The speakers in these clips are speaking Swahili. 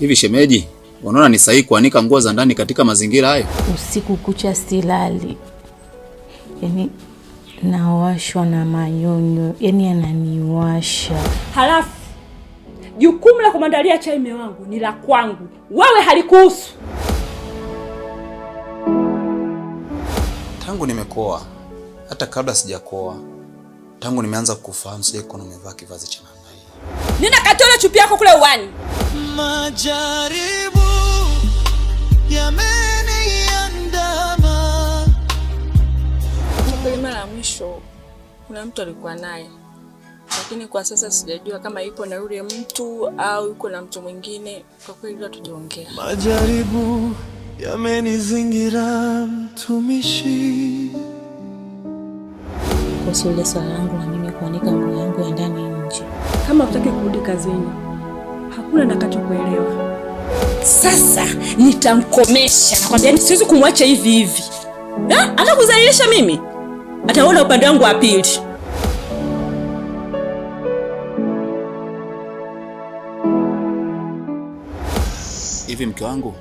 Hivi shemeji, unaona ni sahihi kuanika nguo za ndani katika mazingira hayo? Usiku kucha silali. Yaani nawashwa na manyonyo. Yaani ananiwasha. Halafu jukumu la kumandalia chai mume wangu ni la kwangu. Wewe halikuhusu. Tangu nimekoa, hata kabla sijakoa, tangu nimeanza kufahamu sijaikuwa nimevaa kivazi cha namna hii. Nina katole chupi yako kule uwani. Majaribu yameniandama. Kwa mara ya mwisho kuna mtu alikuwa naye, lakini kwa sasa sijajua kama yupo na yule mtu au yuko na mtu mwingine. Kwa kweli hatujaongea. Majaribu yamenizingira mtumishi. Kuhusu ile swala langu na mimi kuanika nguo yangu ya ndani nje. Kama utaki kurudi kazini, hakuna nitakachokuelewa. Sasa nitamkomesha. Nakwambia siwezi kumwacha hivi hivi. Anakuzalilisha mimi. Ataona upande wangu wa pili. Hivi mke wangu,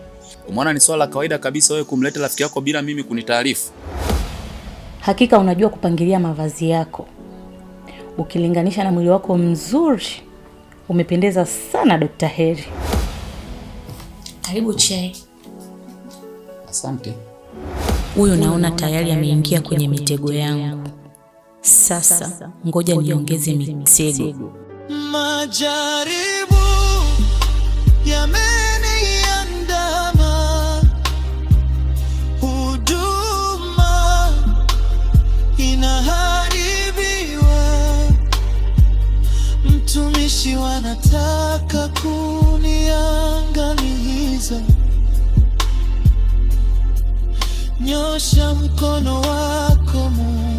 umeona ni swala la kawaida kabisa wewe kumleta rafiki yako bila mimi kunitaarifu? Hakika unajua kupangilia mavazi yako. Ukilinganisha na mwili wako mzuri, umependeza sana Dr. Heri. Karibu chai. Asante. Huyo naona tayari ameingia kwenye mitego yangu. Sasa ngoja niongeze mitego. Majaribu yameniandama. Huduma inaharibiwa. Mtumishi wanataka kuniangamiza. Nyosha mkono wako Mungu.